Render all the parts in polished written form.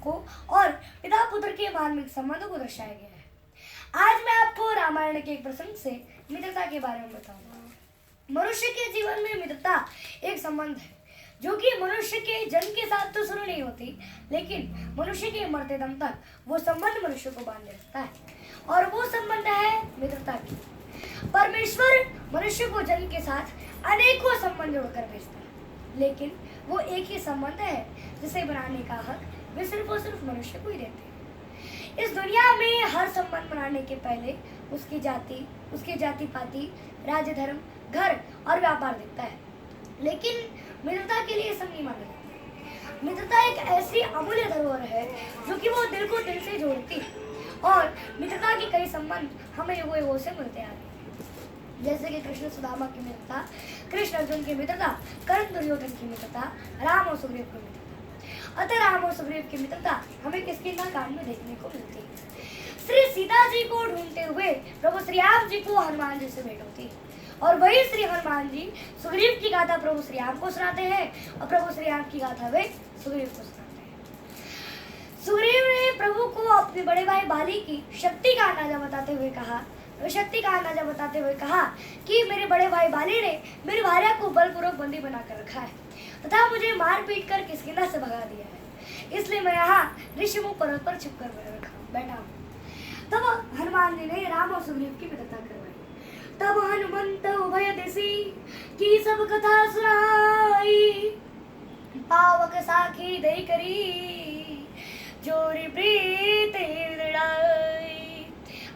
को और पिता पुत्र के मार्मिक संबंधों को दर्शाया गया है। आज मैं आपको रामायण के एक प्रसंग से मित्रता के बारे में बताऊंगा। मनुष्य के जीवन में मित्रता एक संबंध है जो कि मनुष्य के जन्म के साथ तो शुरू नहीं होती, लेकिन मनुष्य के मरते दम तक वो संबंध मनुष्य को बांधे रखता है, और वो संबंध है मित्रता की। परमेश्वर मनुष्य को जन्म के साथ अनेकों संबंध जोड़कर भेजता है, लेकिन वो एक ही संबंध है जिसे बनाने का हक वे सिर्फ और सिर्फ मनुष्य को ही देते हैं। इस दुनिया में हर संबंध बनाने के पहले उसकी जाति, उसके जाति पाति, राज्य, धर्म, घर और व्यापार दिखता है, लेकिन मित्रता के लिए सब नहीं माना जाता। मित्रता एक ऐसी अमूल्य धरोहर है जो कि वो दिल को दिल से जोड़ती है, और मित्रता के कई संबंध हमें युगों युगों से मिलते आ रहे हैं, जैसे कि कृष्ण सुदामा की मित्रता, कृष्ण अर्जुन की मित्रता, कर्ण दुर्योधन की मित्रता, राम और सुग्रीव की मित्रता। अतः राम और सुग्रीव की मित्रता हमें किसकिंधा कांड में देखने को मिलती है। श्री सीता जी को ढूंढते हुए प्रभु श्री राम जी को हनुमान जी से भेंट होती है, और वही श्री हनुमान जी सुग्रीव की गाथा प्रभु श्री राम को सुनाते हैं, और प्रभु श्री राम की गाथा वे सुग्रीव को सुनाते हैं। सुग्रीव ने प्रभु को अपने बड़े भाई बाली की शक्ति का अंदाजा बताते हुए कहा कि मेरे बड़े भाई बाली ने मेरी भार्या को बलपूर्वक बंदी बनाकर रखा है तथा मुझे मार पीट कर किसकिंधा से भगा दिया है, इसलिए मैं यहाँ ऋषिमुख पर्वत पर छिपकर बैठा हूँ। तब हनुमान जी ने राम और सुग्रीव की मित्रता करवाई। तब हनुमंत उभय दिशि की सब कथा सुनाई, पावक साखी दई करी जोरी प्रीत दृढ़ाई।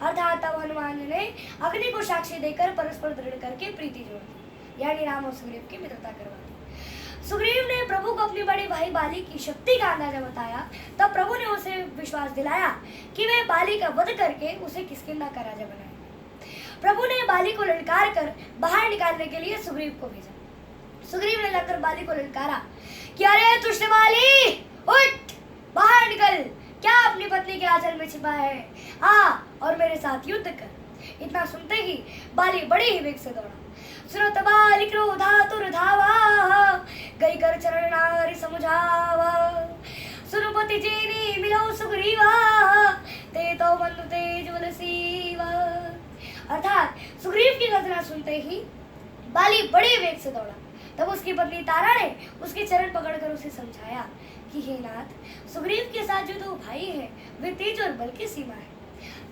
अर्थात तब हनुमान जी ने अग्नि को साक्षी देकर परस्पर दृढ़ करके प्रीति जोड़ दी, यानी राम और सुग्रीव की मित्रता करवा दी। सुग्रीव ने प्रभु को अपने बड़े भाई बाली की शक्ति का अंदाजा बताया, तब प्रभु ने उसे विश्वास दिलाया कि वे बाली का वध करके उसे किसकिंधा का राजा बनाएंगे। प्रभु ने बाली को ललकार कर बाहर निकालने के लिए सुग्रीव को भेजा। सुग्रीव ने लड़कर बाली को ललकारा कि अरे दुष्ट बाली, उठ बाहर निकल, क्या अपनी पत्नी के आंचल में छिपा है, आ और मेरे साथ युद्ध कर। इतना सुनते ही बाली बड़े ही वेग से दौड़ा। सुनत बाली क्रोधातुर धावा, गई कर चरण नारी समुझावा। सुनुपति जेनी मिलो सुग्रीवा, ते तो बंधु तेज बल सीवा। अर्थात सुग्रीव की गर्जना सुनते ही बाली बड़े वेग से दौड़ा। तब उसकी पत्नी तारा ने उसके चरण पकड़कर उसे समझाया कि हे नाथ, सुग्रीव के साथ जो दो भाई हैं वे तेज और बल की सीमा है।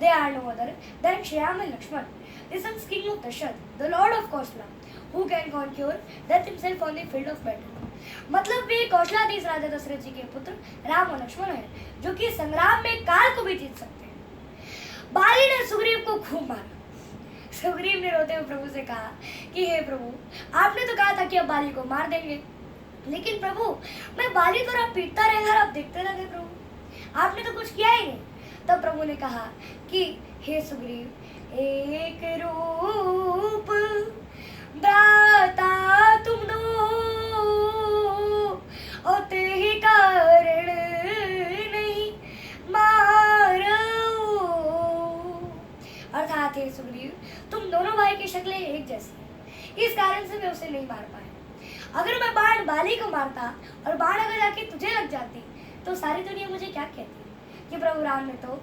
They are no other than Shyam and Lakshman, the sons king of Dasharatha, the lord of Kausala, who can conquer death himself on the field of battle. मतलब वे कौशलाधीश राजा दशरथ जी के पुत्र राम और लक्ष्मण हैं, जो कि संग्राम में काल को भी जीत सकते हैं। बाली ने सुग्रीव को खूब मारा। सुग्रीव ने रोते हुए प्रभु से कहा कि हे प्रभु, आपने तो कहा था कि अब बाली को मार देंगे, लेकिन प्रभु मैं बाली तो आप पीटता रहेगा, आप देखते लगे प्रभु, आपने तो कुछ किया ही नहीं। तब प्रभु ने कहा कि हे सुग्रीव, एक रूप भ्राता तुम दो, और ते ही कारण नहीं मारो। अर्थात हे सुग्रीव, तुम दोनों भाई की शक्लें एक जैसी हैं, इस कारण से मैं उसे नहीं मार पाया। अगर मैं बाण बाली को मारता और बाण अगर जाके तुझे लग जाती तो सारी दुनिया मुझे क्या कहती कि प्रभु राम ने तो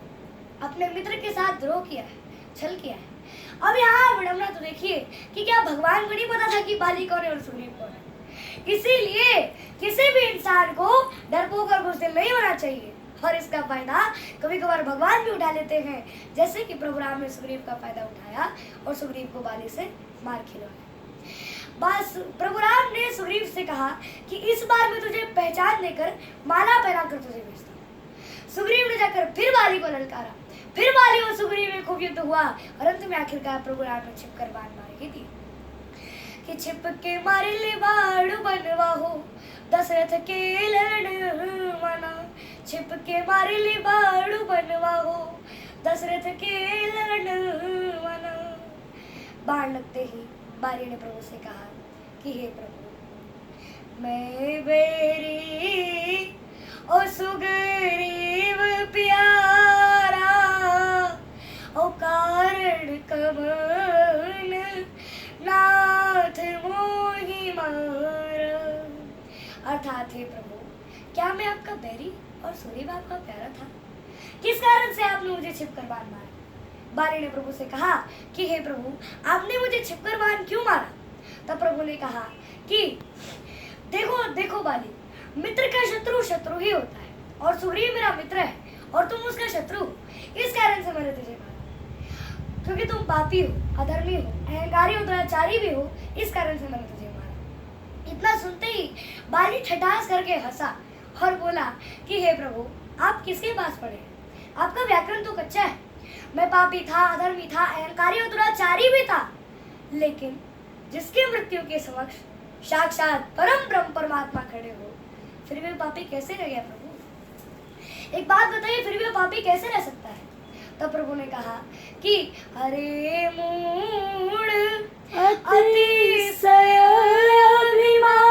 अपने मित्र के साथ द्रोह किया है, छल किया है। अब यहाँ विडंबना तो देखिए कि क्या भगवान को नहीं पता था कि बाली कौन है और सुग्रीव कौन है। इसीलिए किसी भी इंसान को डरपोक और बुज़दिल नहीं होना चाहिए, और इसका फायदा कभी कभार भगवान भी उठा लेते हैं, जैसे कि प्रभु राम ने सुग्रीव का फायदा उठाया और सुग्रीव को बाली से मार खिलवाया। बस प्रभु राम ने सुग्रीव से कहा कि इस बार मैं तुझे पहचान देकर माला पहनाकर तुझे भेजता हूँ। सुग्रीव ने जाकर फिर बाली को ललकारा। फिर बाली और सुग्रीव में खूब युद्ध हुआ, और अंत में आखिरकार प्रभु राम ने छिपकर बाण मारे ही दी कि छिप के मारे ले बाण बनवा हो, दशरथ के लरण मना। छिप के मारे ले बाण बनवा हो, दशरथ के लरण मना। बाण लगते ही बाली ने प्रभु से कहा कि हे प्रभु, मैं बेरी और सुग्रीव प्यारा, ओ कारण कवन नाथ मोहि मारा। अर्थात हे प्रभु, क्या मैं आपका बैरी और सूरी बाप का प्यारा था। किस कारण से आपने मुझे छिपकर बाण मारा? बाली ने प्रभु से कहा कि हे प्रभु, आपने मुझे छिपकर बाण क्यों मारा? तब प्रभु ने कहा कि देखो देखो बाली, मित्र का शत्रु शत्रु ही होता है और सूर्य मेरा मित्र है और तुम उसका शत्रु। इस कारण से मैंने तुझे मारा, क्योंकि तुम पापी हो, अधर्मी हो, अहंकारी हो, दुराचारी भी हो। इस कारण से मैंने तुझे मारा। इतना सुनते ही बाली ठठास करके हंसा और बोला कि हे प्रभु, आप किसके पास पढ़े हैं? आपका व्याकरण तो कच्चा है। मैं पापी था, अधर्मी था, अहंकारी और दुराचारी भी था, लेकिन जिसकी मृत्यु के समक्ष साक्षात परम ब्रह्म परमात्मा खड़े हो, फिर भी पापी कैसे रह गया प्रभु? एक बात बताइए, फिर भी वो पापी कैसे रह सकता है? तब प्रभु ने कहा कि अरे मूढ़ अतिशय अभिमान